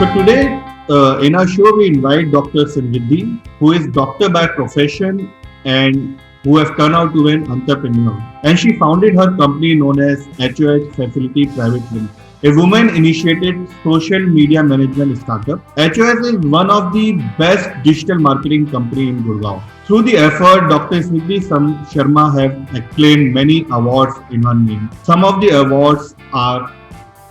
So today in our show we invite Dr. Samriddhi, who is doctor by profession and who has turned out to be an entrepreneur. And she founded her company known as HOH Facility Private Limited, a woman-initiated social media management startup. HOS is one of the best digital marketing company in Gurgaon. Through the effort, Dr. Smriti Sharma have acclaimed many awards in her name. Some of the awards are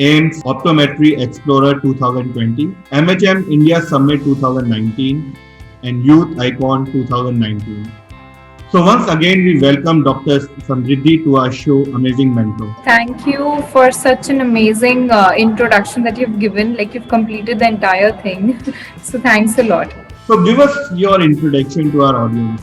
AIMS Optometry Explorer 2020, MHM India Summit 2019, and Youth Icon 2019. So once again, we welcome Dr. Samriddhi to our show, Amazing Mentor. Thank you for such an amazing introduction that you've given. Like you've completed the entire thing. So thanks a lot. So give us your introduction to our audience.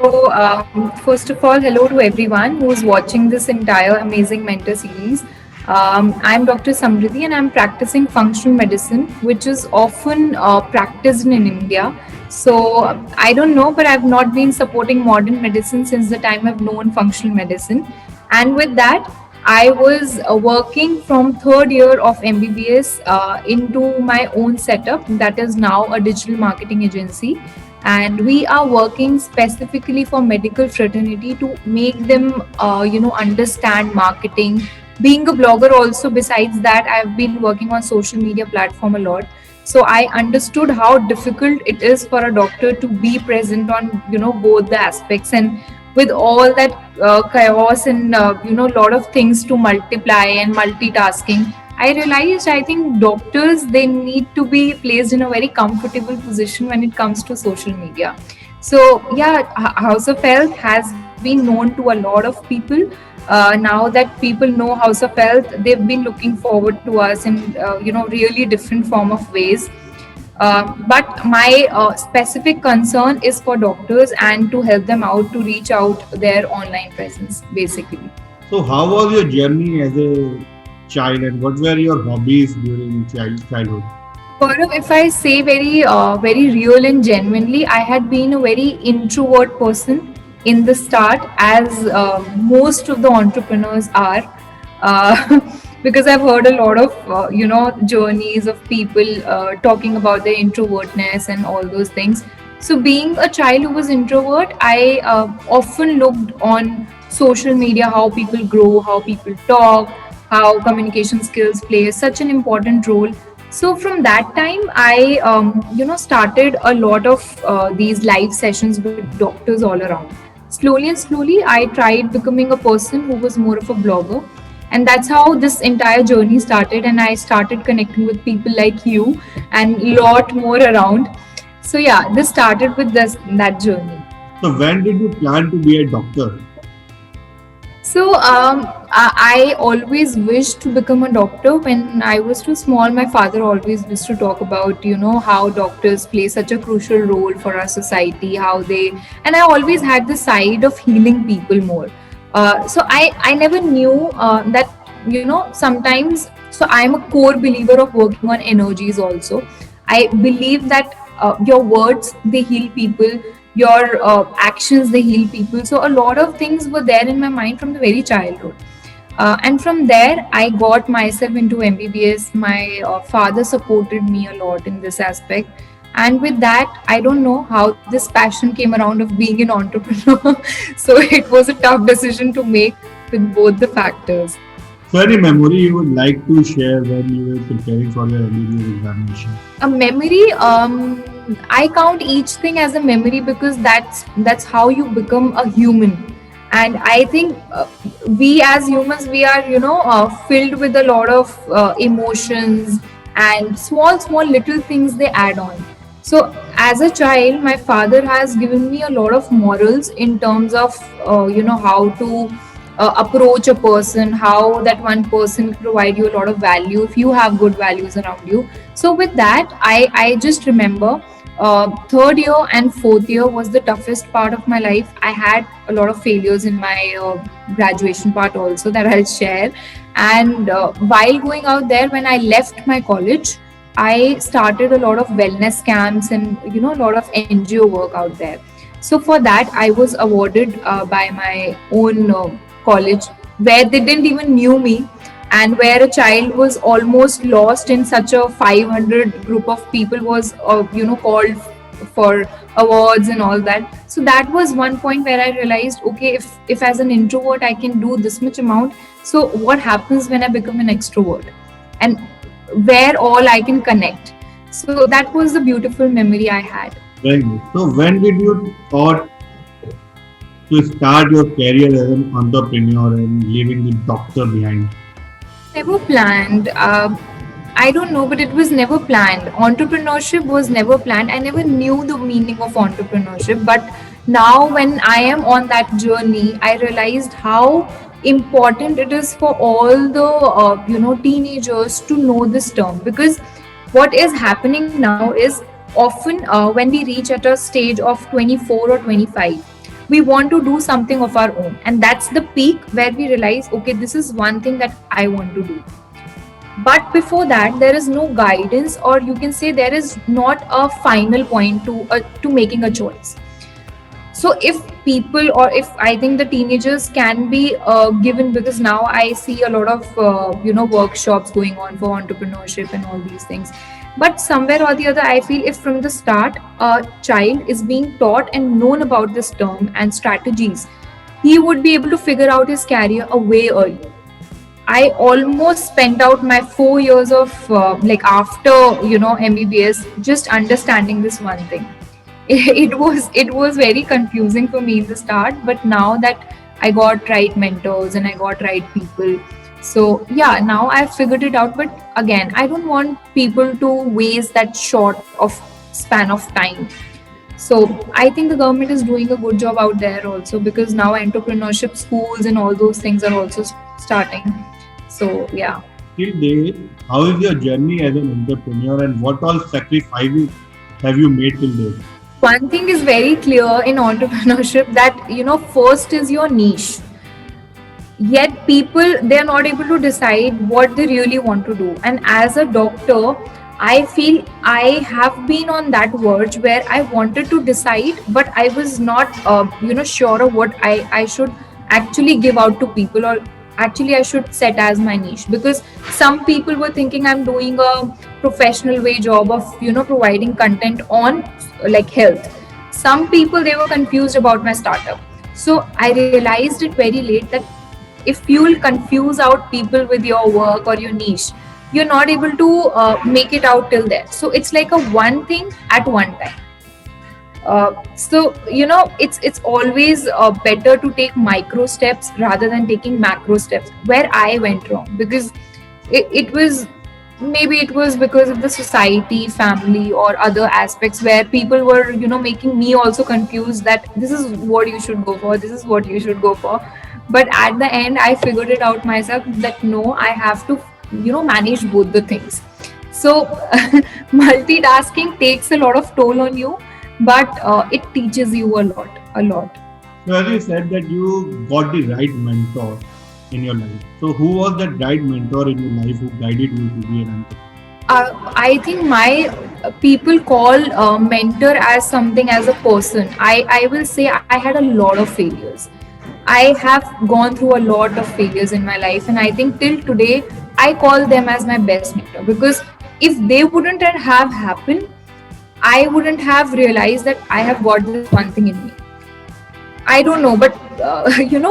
So first of all, hello to everyone who's watching this entire Amazing Mentor series. I'm Dr. Samriddhi and I'm practicing functional medicine, which is often practiced in India. So I don't know, but I've not been supporting modern medicine since the time I've known functional medicine. And with that, I was working from third year of MBBS into my own setup that is now a digital marketing agency. And we are working specifically for medical fraternity to make them, understand marketing. Being a blogger also, besides that, I've been working on social media platform a lot. So I understood how difficult it is for a doctor to be present on, both the aspects, and with all that chaos and, a lot of things to multiply and multitasking. I realized I think doctors, they need to be placed in a very comfortable position when it comes to social media. So yeah, House of Health has been known to a lot of people. Now that people know House of Health, they've been looking forward to us in really different form of ways. But my specific concern is for doctors and to help them out to reach out their online presence, basically. So how was your journey as a child and what were your hobbies during childhood? Gaurav, if I say very real and genuinely, I had been a very introvert person in the start, as most of the entrepreneurs are, because I've heard a lot of journeys of people talking about their introvertness and all those things. So, being a child who was introvert, I often looked on social media how people grow, how people talk, how communication skills play such an important role. So from that time, I started a lot of these live sessions with doctors all around. Slowly and slowly, I tried becoming a person who was more of a blogger, and that's how this entire journey started. And I started connecting with people like you and lot more around. So yeah, this started with that journey. So when did you plan to be a doctor? So I always wished to become a doctor. When I was too small, my father always used to talk about, how doctors play such a crucial role for our society, and I always had the side of healing people more. So I never knew that, sometimes, so I'm a core believer of working on energies also. I believe that your words, they heal people, your actions, they heal people. So a lot of things were there in my mind from the very childhood. And from there, I got myself into MBBS. My father supported me a lot in this aspect. And with that, I don't know how this passion came around of being an entrepreneur. So it was a tough decision to make with both the factors. So any memory you would like to share when you were preparing for your MBBS examination? A memory, I count each thing as a memory because that's how you become a human. And I think we as humans, we are filled with a lot of emotions, and small little things they add on. So as a child, my father has given me a lot of morals in terms of how to approach a person, how that one person will provide you a lot of value if you have good values around you. So with that, I just remember third year and fourth year was the toughest part of my life. I had a lot of failures in my graduation part also that I'll share. And while going out there, when I left my college, I started a lot of wellness camps and a lot of NGO work out there. So for that, I was awarded by my own college, where they didn't even knew me. and where a child was almost lost in such a 500 group of people was called for awards and all that. So that was one point where I realized, okay, if as an introvert I can do this much amount, so what happens when I become an extrovert, and where all I can connect. So that was the beautiful memory I had. Very good. So when did you thought to start your career as an entrepreneur and leaving the doctor behind? Never planned. I don't know, but it was never planned. Entrepreneurship was never planned. I never knew the meaning of entrepreneurship. But now, when I am on that journey, I realized how important it is for all the teenagers to know this term, because what is happening now is often when we reach at a stage of 24 or 25, we want to do something of our own, and that's the peak where we realize, okay, this is one thing that I want to do. But before that, there is no guidance, or you can say there is not a final point to making a choice. So if people, or if I think the teenagers can be given, because now I see a lot of workshops going on for entrepreneurship and all these things. But somewhere or the other, I feel if from the start a child is being taught and known about this term and strategies, he would be able to figure out his career a way earlier. I almost spent out my 4 years of after MBBS just understanding this one thing. It was very confusing for me in the start, but now that I got right mentors and I got right people, so yeah, now I've figured it out. But again, I don't want people to waste that short of span of time. So I think the government is doing a good job out there also, because now entrepreneurship schools and all those things are also starting. So yeah. Till date, how is your journey as an entrepreneur and what all sacrifices have you made till date? One thing is very clear in entrepreneurship, that first is your niche. Yet people, they are not able to decide what they really want to do. And as a doctor, I feel I have been on that verge where I wanted to decide, but I was not sure of what I should actually give out to people, or actually I should set as my niche. Because some people were thinking I'm doing a professional way job of providing content on like health. Some people, they were confused about my startup. So I realized it very late that if you will confuse out people with your work or your niche, you're not able to make it out till there. So it's like a one thing at one time. So it's always better to take micro steps rather than taking macro steps, where I went wrong. Because it was, maybe it was because of the society, family, or other aspects, where people were making me also confused that this is what you should go for, this is what you should go for. But at the end, I figured it out myself that no, I have to manage both the things. So multitasking takes a lot of toll on you, but it teaches you a lot. So as you said that you got the right mentor in your life. So who was that right mentor in your life who guided you to be an entrepreneur? I think my people call mentor as something, as a person. I will say I had a lot of failures. I have gone through a lot of failures in my life, and I think till today I call them as my best mentor, because if they wouldn't have happened, I wouldn't have realized that I have got this one thing in me. I don't know, but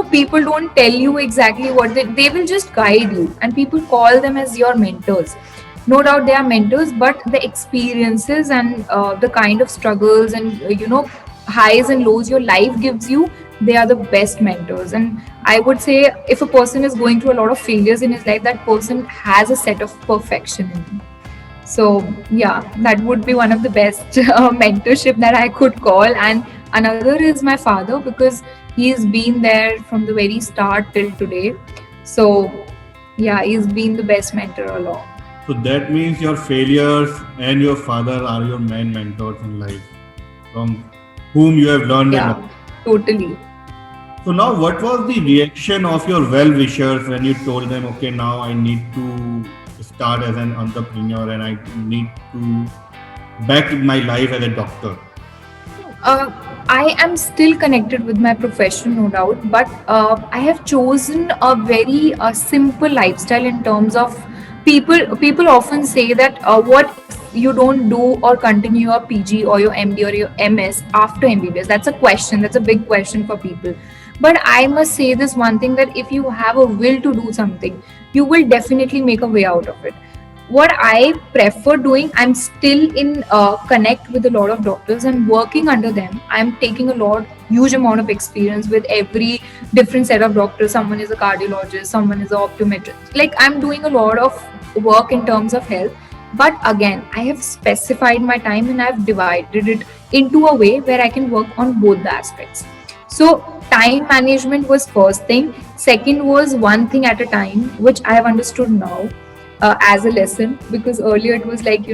people don't tell you exactly what they will just guide you, and people call them as your mentors. No doubt they are mentors, but the experiences and the kind of struggles and highs and lows your life gives you, they are the best mentors. And I would say if a person is going through a lot of failures in his life, that person has a set of perfection in him. So yeah, that would be one of the best mentorship that I could call. And another is my father, because he's been there from the very start till today. So yeah, he's been the best mentor along. So that means your failures and your father are your main mentors in life, from whom you have learned a Yeah, lot. totally. So now what was the reaction of your well-wishers when you told them, okay, now I need to start as an entrepreneur and I need to back my life as a doctor? Uh, I am still connected with my profession, no doubt, but I have chosen a very simple lifestyle in terms of people. People often say that what if you don't do or continue your PG or your MD or your MS after MBBS? That's a question. That's a big question for people. But I must say this one thing, that if you have a will to do something, you will definitely make a way out of it. What I prefer doing, I'm still in connect with a lot of doctors and working under them. I'm taking a huge amount of experience with every different set of doctors. Someone is a cardiologist, someone is an optometrist. Like, I'm doing a lot of work in terms of health. But again, I have specified my time and I've divided it into a way where I can work on both the aspects. So time management was first thing. Second was one thing at a time, which I have understood now as a lesson, because earlier it was like,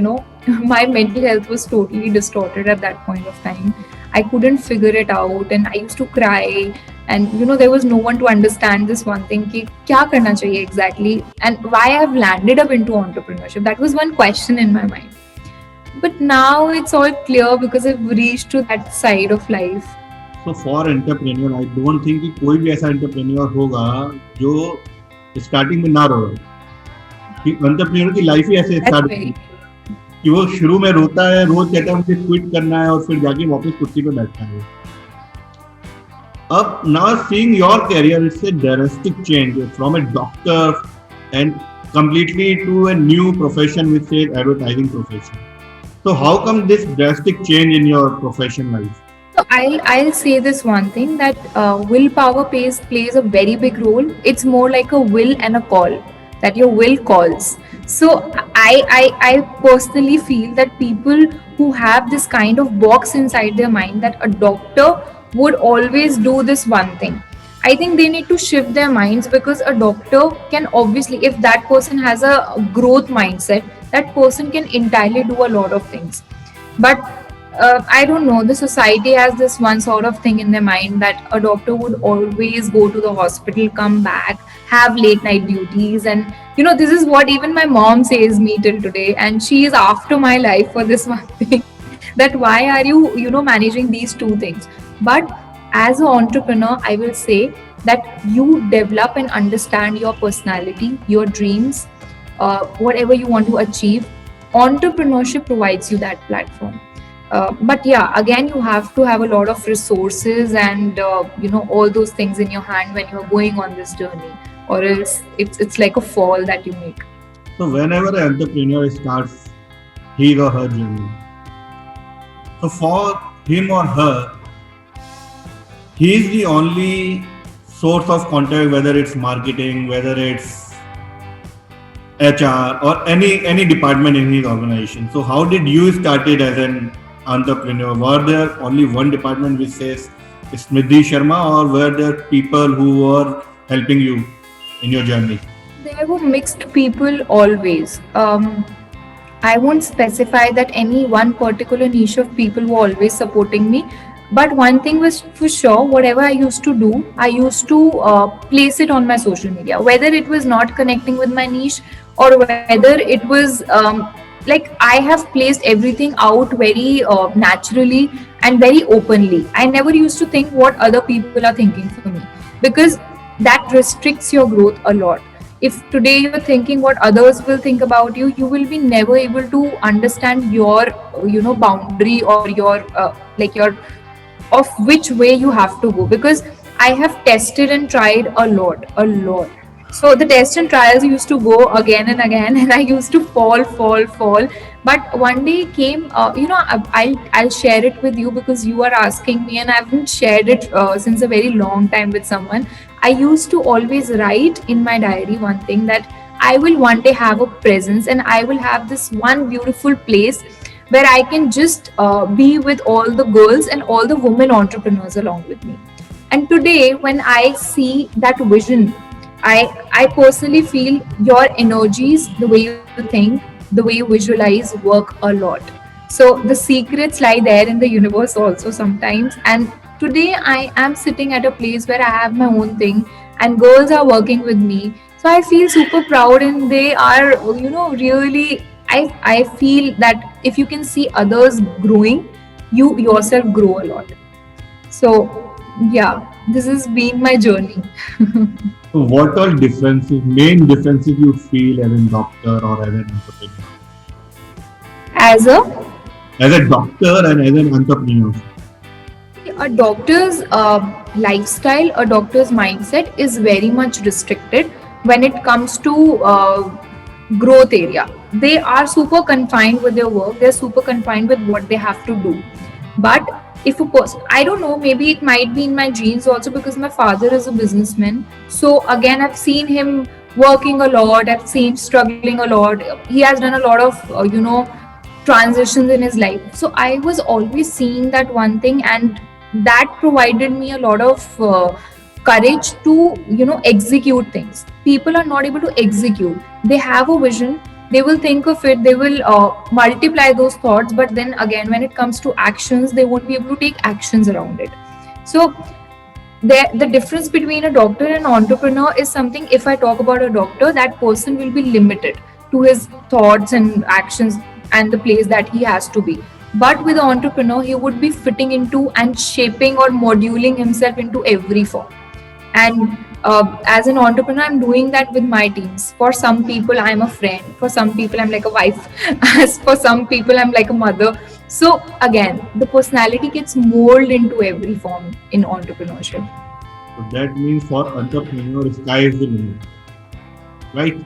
my mental health was totally distorted at that point of time. I couldn't figure it out and I used to cry, and there was no one to understand this one thing ki kya karna chahiye exactly, and why I've landed up into entrepreneurship. That was one question in my mind, but now it's all clear because I've reached to that side of life. So for entrepreneur, I don't think कि कोई भी ऐसा entrepreneur होगा जो starting में ना रोए. कि entrepreneur की life ही ऐसे That's start very होती है कि वो शुरू में रोता है, रोज कहता है मुझे क्विट करना है और फिर जाके वापस कुर्सी पे बैठता है. Up now, seeing your career, it's a drastic change from a doctor and completely to a new profession, which is advertising profession. So how come this drastic change in your profession life? So I'll say this one thing, that willpower plays a very big role. It's more like a will and a call, that your will calls. So I personally feel that people who have this kind of box inside their mind that a doctor would always do this one thing, I think they need to shift their minds, because a doctor can obviously, if that person has a growth mindset, that person can entirely do a lot of things. But I don't know, the society has this one sort of thing in their mind that a doctor would always go to the hospital, come back, have late night duties. And this is what even my mom says me till today, and she is after my life for this one thing, that why are you managing these two things. But as an entrepreneur, I will say that you develop and understand your personality, your dreams, whatever you want to achieve. Entrepreneurship provides you that platform. But yeah, again, you have to have a lot of resources and all those things in your hand when you're going on this journey, or else it's like a fall that you make. So whenever an entrepreneur starts his or her journey, so for him or her, he is the only source of contact, whether it's marketing, whether it's HR or any department in his organization. So how did you started as an entrepreneur? Were there only one department which says Smriddhi Sharma, or were there people who were helping you in your journey? There were mixed people always. I won't specify that any one particular niche of people were always supporting me. But one thing was for sure, whatever I used to do, I used to place it on my social media, whether it was not connecting with my niche or whether it was like I have placed everything out very naturally and very openly. I never used to think what other people are thinking for me, because that restricts your growth a lot. If today you're thinking what others will think about you, you will be never able to understand your boundary, or your your of which way you have to go, because I have tested and tried a lot. So the tests and trials used to go again and again, and I used to fall. But one day came, I'll share it with you because you are asking me, and I haven't shared it since a very long time with someone. I used to always write in my diary one thing, that I will one day have a presence, and I will have this one beautiful place where I can just be with all the girls and all the women entrepreneurs along with me. And today, when I see that vision, I personally feel your energies, the way you think, the way you visualize, work a lot. So the secrets lie there in the universe also sometimes. And today I am sitting at a place where I have my own thing, and girls are working with me. So I feel super proud, and they are, really. I feel that if you can see others growing, you yourself grow a lot. So yeah, this has been my journey. So what all differences, main differences you feel as a doctor or as an entrepreneur? As a As a doctor and as an entrepreneur. doctor's lifestyle, a doctor's mindset is very much restricted when it comes to growth area. They are super confined with their work. They're super confined with what they have to do. But if a person, I don't know, maybe it might be in my genes also, because my father is a businessman. So again, I've seen him working a lot. I've seen him struggling a lot. He has done a lot of transitions in his life. So I was always seeing that one thing, and that provided me a lot of courage to execute things. People are not able to execute. They have a vision, they will think of it, they will multiply those thoughts, but then again when it comes to actions, they won't be able to take actions around it. So the difference between a doctor and entrepreneur is something, if I talk about a doctor, that person will be limited to his thoughts and actions and the place that he has to be. But with the entrepreneur, he would be fitting into and shaping or moduling himself into every form. And as an entrepreneur, I'm doing that with my teams. For some people, I'm a friend. For some people, I'm like a wife. As for some people, I'm like a mother. So again, the personality gets molded into every form in entrepreneurship. So that means for entrepreneur, sky is the limit, right?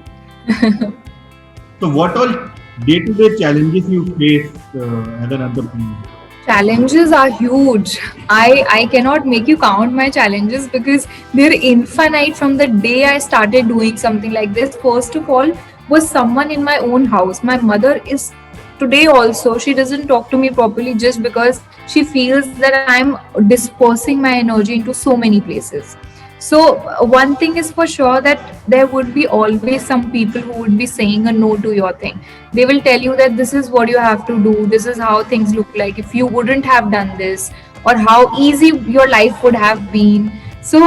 So what all day-to-day challenges you face as an entrepreneur? Challenges are huge. I cannot make you count my challenges because they're infinite from the day I started doing something like this. First of all, was someone in my own house. My mother is today also, she doesn't talk to me properly just because she feels that I'm dispersing my energy into so many places. So one thing is for sure, that there would be always some people who would be saying a no to your thing. They will tell you that this is what you have to do, this is how things look like if you wouldn't have done this, or how easy your life would have been. So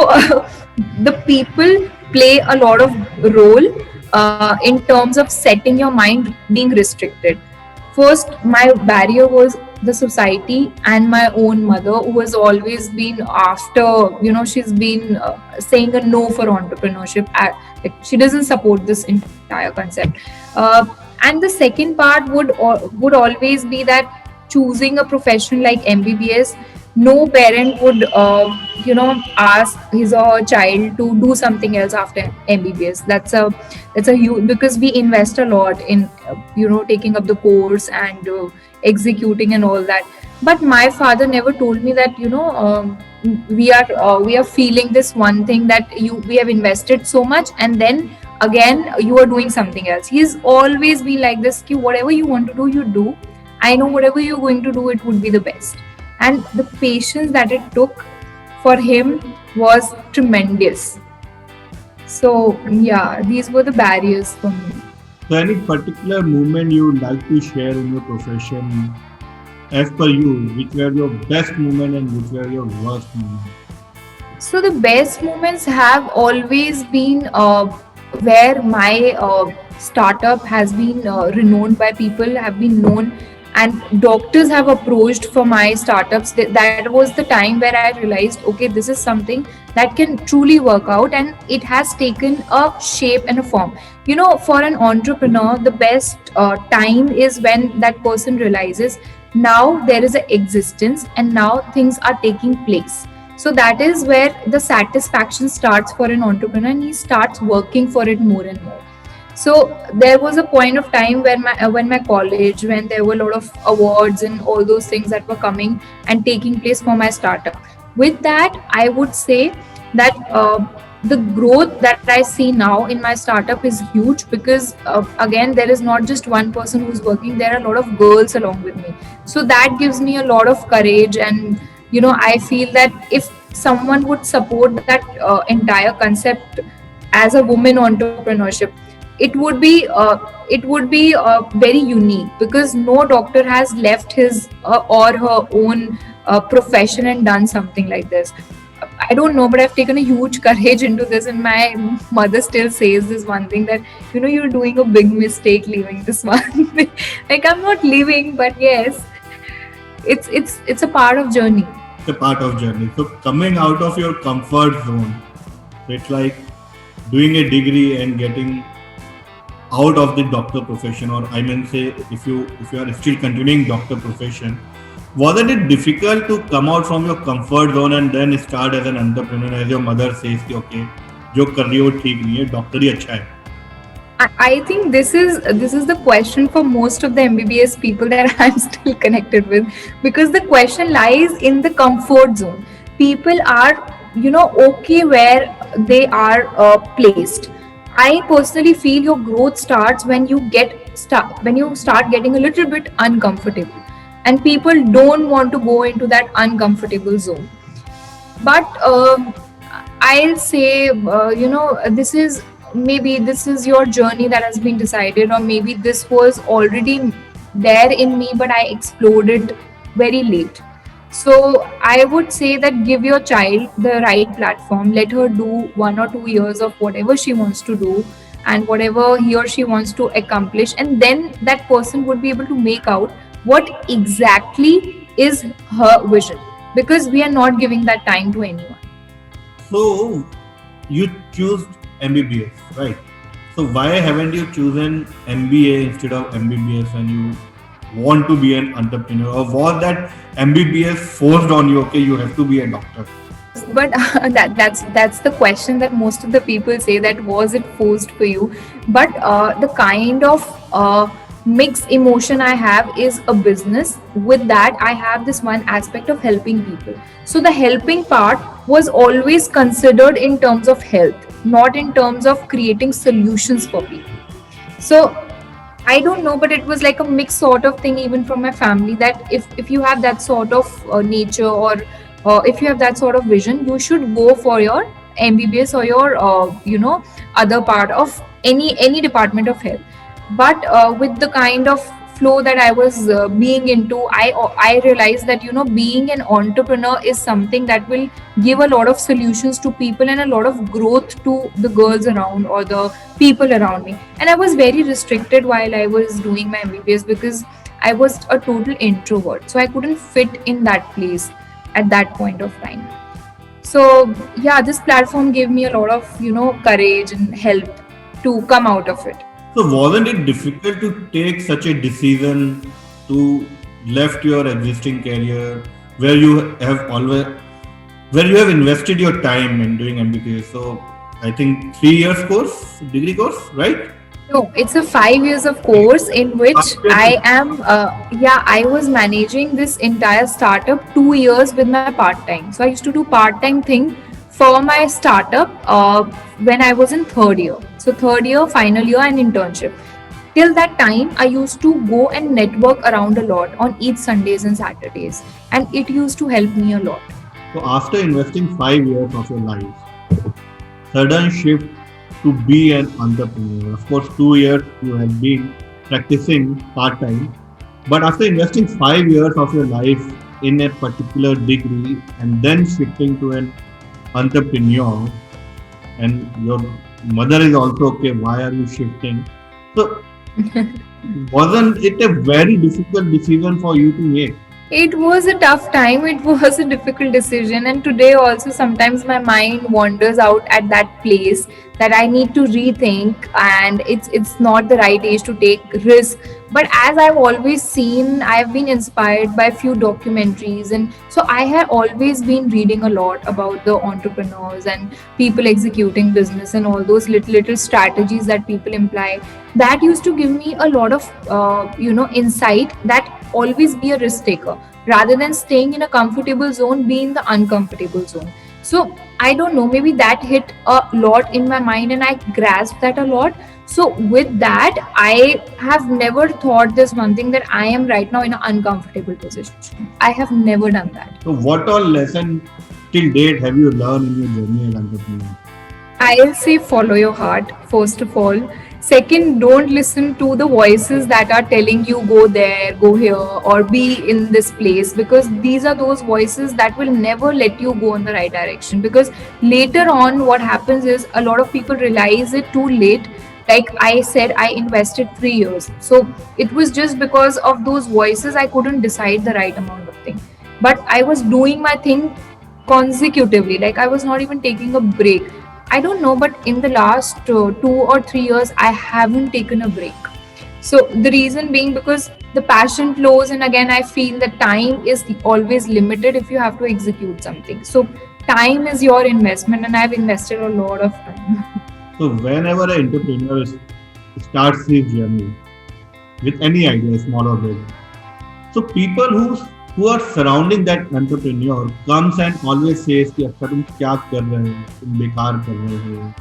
the people play a lot of role in terms of setting your mind being restricted. First, my barrier was the society and my own mother, who has always been after, she's been saying a no for entrepreneurship. Like, she doesn't support this entire concept. And the second part would always be that choosing a profession like MBBS, no parent would ask his or her child to do something else after MBBS. That's a huge, because we invest a lot in taking up the course and executing and all that. But my father never told me that we are feeling this one thing, that we have invested so much and then again you are doing something else. He's always been like this, ki whatever you want to do, you do. I know whatever you're going to do, it would be the best. And the patience that it took for him was tremendous. So yeah, these were the barriers for me. So any particular moment you would like to share in your profession as per you, which were your best moment and which were your worst moment? So the best moments have always been where my startup has been renowned by people, have been known, and doctors have approached for my startups. That was the time where I realized, okay, this is something that can truly work out, and it has taken a shape and a form. For an entrepreneur, the best time is when that person realizes now there is an existence and now things are taking place. So that is where the satisfaction starts for an entrepreneur, and he starts working for it more and more. So there was a point of time when my college, when there were a lot of awards and all those things that were coming and taking place for my startup. With that, I would say that the growth that I see now in my startup is huge, because again, there is not just one person who's working, there are a lot of girls along with me. So that gives me a lot of courage, and I feel that if someone would support that entire concept as a woman entrepreneurship, it would be very unique, because no doctor has left his or her own profession and done something like this. I don't know, but I've taken a huge courage into this, and my mother still says this one thing, that you're doing a big mistake leaving this one. Like, I'm not leaving, but yes, it's a part of journey. It's a part of journey. So coming out of your comfort zone, so it's like doing a degree and getting out of the doctor profession, or I mean say if you are still continuing doctor profession, wasn't it difficult to come out from your comfort zone and then start as an entrepreneur, as your mother says कि okay जो कर रही हो ठीक नहीं है, doctor ही अच्छा है. I think this is the question for most of the MBBS people that I'm still connected with, because the question lies in the comfort zone. People are, okay where they are placed. I personally feel your growth starts when when you start getting a little bit uncomfortable, and people don't want to go into that uncomfortable zone. But I'll say, this is your journey that has been decided, or maybe this was already there in me, but I explored it very late. So I would say that give your child the right platform, let her do 1 or 2 years of whatever she wants to do and whatever he or she wants to accomplish, and then that person would be able to make out what exactly is her vision, because we are not giving that time to anyone. So you choose MBBS, right? So why haven't you chosen MBA instead of MBBS when you want to be an entrepreneur, or was that MBBS forced on you? Okay, you have to be a doctor. But that's the question that most of the people say, that was it forced for you. But the kind of mixed emotion I have is a business. With that, I have this one aspect of helping people. So the helping part was always considered in terms of health, not in terms of creating solutions for people. So I don't know, but it was like a mixed sort of thing, even from my family, that if you have that sort of nature, or if you have that sort of vision, you should go for your MBBS or your other part of any department of health. But with the kind of flow that I was being into, I realized that being an entrepreneur is something that will give a lot of solutions to people and a lot of growth to the girls around or the people around me. And I was very restricted while I was doing my MBBS, because I was a total introvert, so I couldn't fit in that place at that point of time. So yeah, this platform gave me a lot of courage and help to come out of it. So wasn't it difficult to take such a decision to left your existing career where you have always where you have invested your time in doing MBBS? So I think 3 years course, degree course, right? No, it's a 5 years of course in which I am, I was managing this entire startup 2 years with my part time. So I used to do part time thing for my startup when I was in third year. So third year, final year, and internship. Till that time, I used to go and network around a lot on each Sundays and Saturdays, and it used to help me a lot. So after investing 5 years of your life, sudden shift to be an entrepreneur. Of course, 2 years you have been practicing part time, but after investing 5 years of your life in a particular degree and then shifting to an entrepreneur, and your mother is also okay, why are you shifting? So, wasn't it a very difficult decision for you to make? It was a tough time. It was a difficult decision. And today also sometimes my mind wanders out at that place that I need to rethink, and it's not the right age to take risk. But as I've always seen, I've been inspired by few documentaries, and so I have always been reading a lot about the entrepreneurs and people executing business and all those little strategies that people imply. That used to give me a lot of insight, that always be a risk taker rather than staying in a comfortable zone, be in the uncomfortable zone. So I don't know, maybe that hit a lot in my mind and I grasped that a lot. So with that, I have never thought this one thing, that I am right now in an uncomfortable position. I have never done that. So, what all lesson till date have you learned in your journey as entrepreneur? I'll say follow your heart, first of all. Second, don't listen to the voices that are telling you go there, go here, or be in this place, because these are those voices that will never let you go in the right direction. Because later on, what happens is a lot of people realize it too late. Like I said, I invested 3 years. So it was just because of those voices I couldn't decide the right amount of thing. but I was doing my thing consecutively. Like I was not even taking a break. I don't know, but in the last 2 or 3 years, I haven't taken a break. So the reason being because the passion flows, and again, I feel that time is always limited if you have to execute something. So time is your investment, and I've invested a lot of time. So whenever an entrepreneur starts his journey with any idea, small or big, so people who are surrounding that entrepreneur comes and always says कि अच्छा तुम क्या कर रहे हो, तुम बेकार कर रहे हो,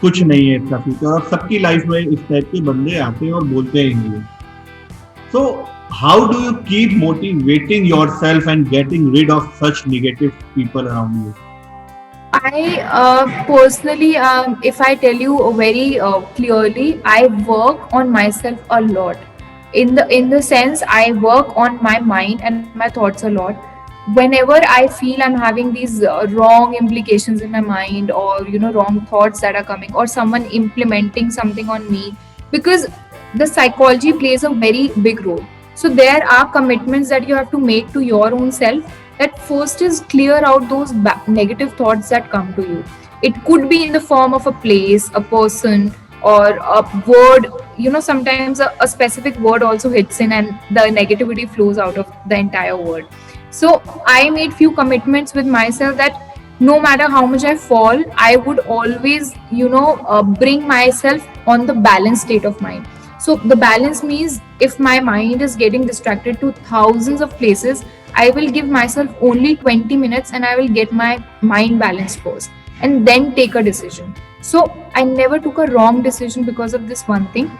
कुछ नहीं है इसका फ्यूचर, और सबकी लाइफ में इस टाइप के बंदे आते हैं और बोलते हैं। So how do you keep motivating yourself and getting rid of such negative people around you? I personally, if I tell you very clearly, I work on myself a lot. In the sense, I work on my mind and my thoughts a lot. Whenever I feel I'm having these wrong implications in my mind, or wrong thoughts that are coming, or someone implementing something on me, because the psychology plays a very big role. So there are commitments that you have to make to your own self. That first is clear out those negative thoughts that come to you. It could be in the form of a place, a person, or a word. Sometimes a specific word also hits in, and the negativity flows out of the entire word. So I made few commitments with myself that no matter how much I fall, I would always bring myself on the balanced state of mind. So the balance means if my mind is getting distracted to thousands of places, I will give myself only 20 minutes, and I will get my mind balanced first and then take a decision. So I never took a wrong decision because of this one thing.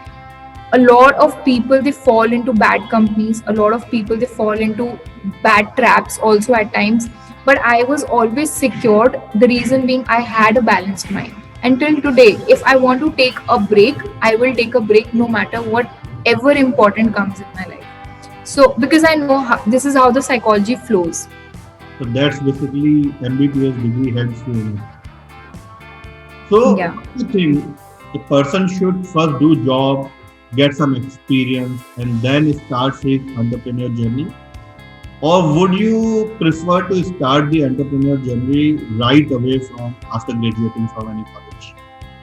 A lot of people, they fall into bad companies. A lot of people, they fall into bad traps also at times. But I was always secured. The reason being, I had a balanced mind. Until today, if I want to take a break, I will take a break no matter whatever important comes in my life. So because I know this is how the psychology flows. So that's basically MBBS degree helps you in it. So Yeah. what do you think a person should first do job, get some experience, and then starts his entrepreneur journey? Or would you prefer to start the entrepreneur journey right away from after graduating from any college?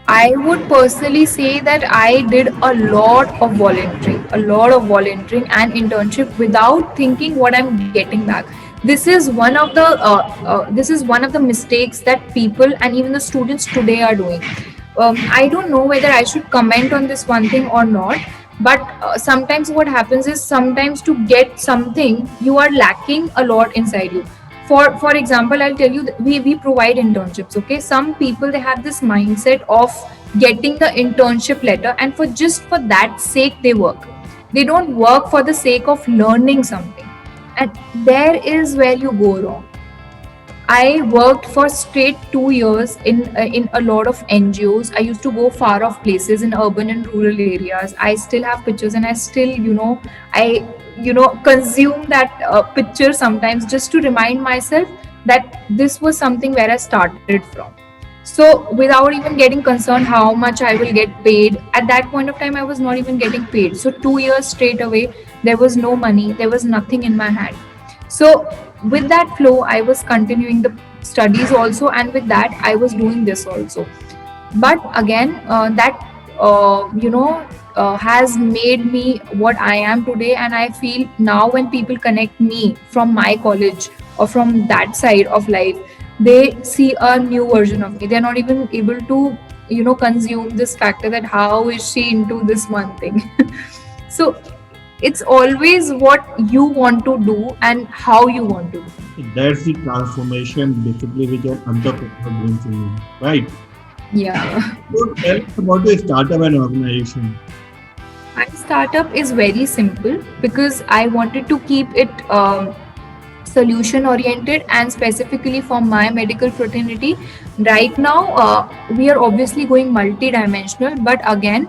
I would personally say that I did a lot of volunteering and internship without thinking what I'm getting back. This is one of the mistakes that people and even the students today are doing. I don't know whether I should comment on this one thing or not, but sometimes what happens is, sometimes to get something you are lacking a lot inside you. For example, I'll tell you that we provide internships. Okay, some people, they have this mindset of getting the internship letter, and for that sake they work. They don't work for the sake of learning something, and there is where you go wrong. I worked for straight 2 years in a lot of NGOs. I used to go far off places in urban and rural areas. I still have pictures, and I still, I consume that picture sometimes, just to remind myself that this was something where I started from. So without even getting concerned how much I will get paid, at that point of time I was not even getting paid. So 2 years straight away, there was no money, there was nothing in my hand. So with that flow, I was continuing the studies also, and with that, I was doing this also. But again, that has made me what I am today, and I feel now when people connect me from my college or from that side of life, they see a new version of me. They're not even able to consume this factor that how is she into this one thing. So it's always what you want to do and how you want to do. So that's the transformation basically which an entrepreneur brings in you, right? Yeah. So tell us about your startup and organization. My startup is very simple because I wanted to keep it solution oriented and specifically for my medical fraternity. Right now, we are obviously going multi-dimensional, but again,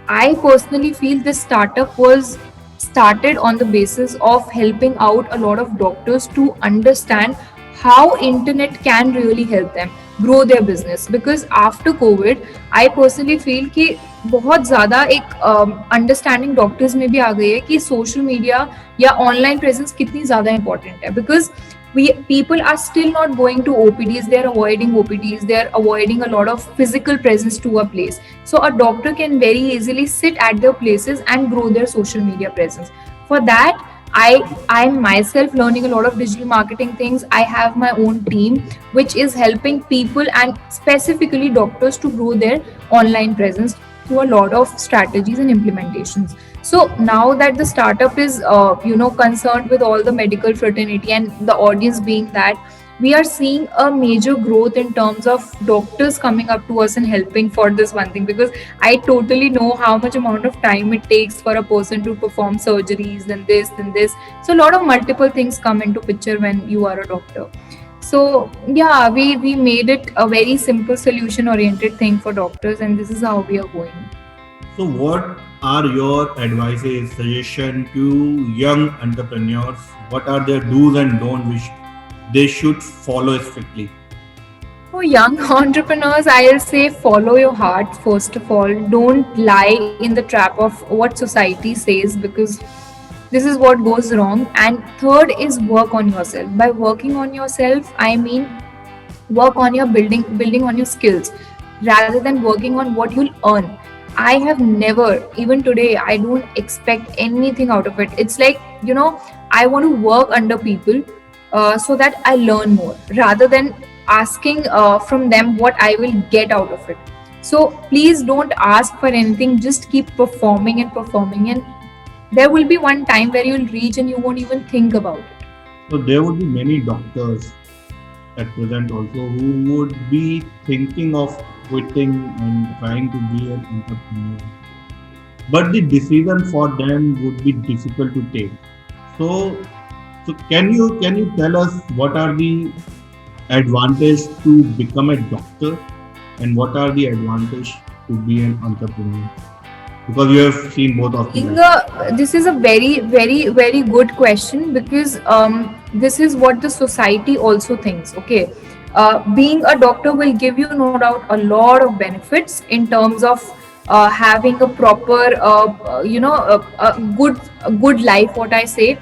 I personally feel this startup was started on the basis of helping out a lot of doctors to understand how internet can really help them. grow their business. Because after COVID, I personally feel कि बहुत ज़्यादा एक understanding doctors में भी आ गई है कि social media या ऑनलाइन प्रेजेंस कितनी ज़्यादा इंपॉर्टेंट है. Because we people are still not going to OPDs, they are avoiding OPDs, they are avoiding a lot of physical presence to a place. So a doctor can very easily sit at their places and grow their social media presence. For that, I'm myself learning a lot of digital marketing things. I have my own team which is helping people and specifically doctors to grow their online presence through a lot of strategies and implementations. So now that the startup is concerned with all the medical fraternity and the audience being that, we are seeing a major growth in terms of doctors coming up to us and helping for this one thing. Because I totally know how much amount of time it takes for a person to perform surgeries and this. So a lot of multiple things come into picture when you are a doctor. So yeah, we made it a very simple solution oriented thing for doctors, and this is how we are going. So, what are your advices, suggestion to young entrepreneurs? What are their do's and don'ts which they should follow strictly? For young entrepreneurs, I'll say follow your heart first of all. Don't lie in the trap of what society says, because this is what goes wrong. And third is work on yourself. By working on yourself, I mean work on your building on your skills rather than working on what you'll earn. I have never, even today, I don't expect anything out of it. It's like, I want to work under people so that I learn more rather than asking from them what I will get out of it. So please don't ask for anything, just keep performing and performing, and there will be one time where you'll reach and you won't even think about it. So, there would be many doctors at present also who would be thinking of quitting and trying to be an entrepreneur, but the decision for them would be difficult to take. So can you tell us what are the advantage to become a doctor and what are the advantage to be an entrepreneur? Because you have seen both of them. This is a very, very, very good question, because this is what the society also thinks. Okay, being a doctor will give you no doubt a lot of benefits in terms of having a proper, a good life. What I say,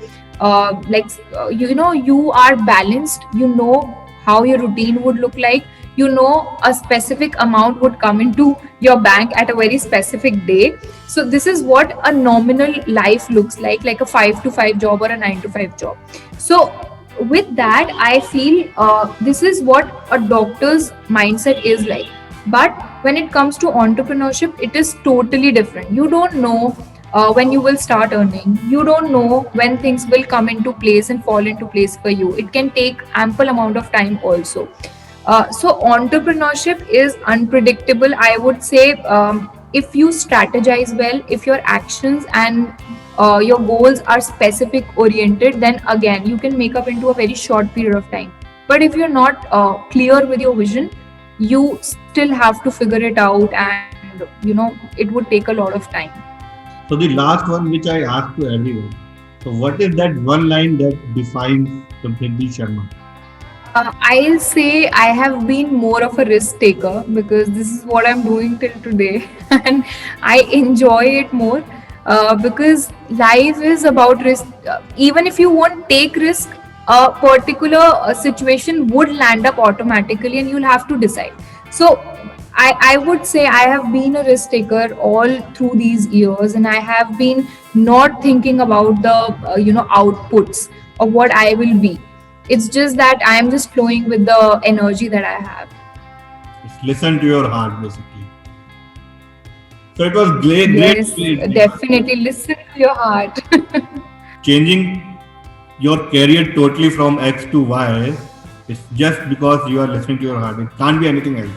you are balanced. You know how your routine would look like. You know a specific amount would come into your bank at a very specific day. So this is what a nominal life looks like a 5 to 5 job or a 9 to 5 job. So with that, I feel this is what a doctor's mindset is like. But when it comes to entrepreneurship, it is totally different. You don't know when you will start earning. You don't know when things will come into place and fall into place for you. It can take ample amount of time also. So entrepreneurship is unpredictable. I would say if you strategize well, if your actions and your goals are specific oriented, then again you can make up into a very short period of time. But if you're not clear with your vision, you still have to figure it out, and it would take a lot of time. So the last one which I ask to everyone. So what is that one line that defines Samriddhi Sharma? I'll say I have been more of a risk taker, because this is what I'm doing till today, and I enjoy it more because life is about risk. Even if you won't take risk, a particular situation would land up automatically, and you'll have to decide. So I would say I have been a risk taker all through these years, and I have been not thinking about the outputs of what I will be. It's just that I am just flowing with the energy that I have. Just listen to your heart, basically. So it was great. Yes, Great. definitely listen to your heart. Changing your career totally from X to Y is just because you are listening to your heart. It can't be anything else.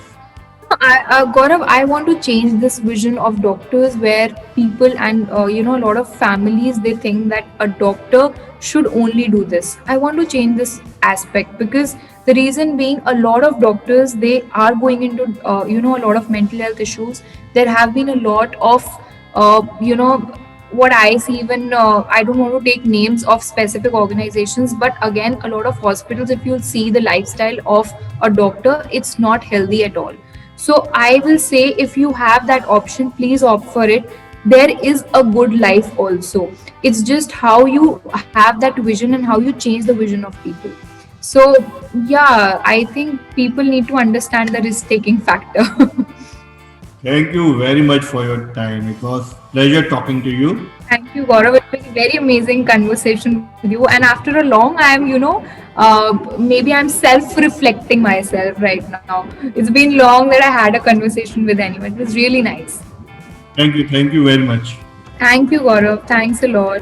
Gaurav, I want to change this vision of doctors where people and a lot of families, they think that a doctor should only do this. I want to change this aspect, because the reason being, a lot of doctors, they are going into a lot of mental health issues. There have been a lot of uh, you know what I see, even I don't want to take names of specific organizations, but again, a lot of hospitals, if you'll see the lifestyle of a doctor, it's not healthy at all. So I will say, if you have that option, please opt for it. There is a good life also. It's just how you have that vision and how you change the vision of people. So yeah, I think people need to understand the risk taking factor. Thank you very much for your time. It was pleasure talking to you. Thank you, Gaurav. It was a very amazing conversation with you. And after a long, maybe I'm self-reflecting myself right now. It's been long that I had a conversation with anyone. It was really nice. Thank you very much. Thank you, Gaurav. Thanks a lot.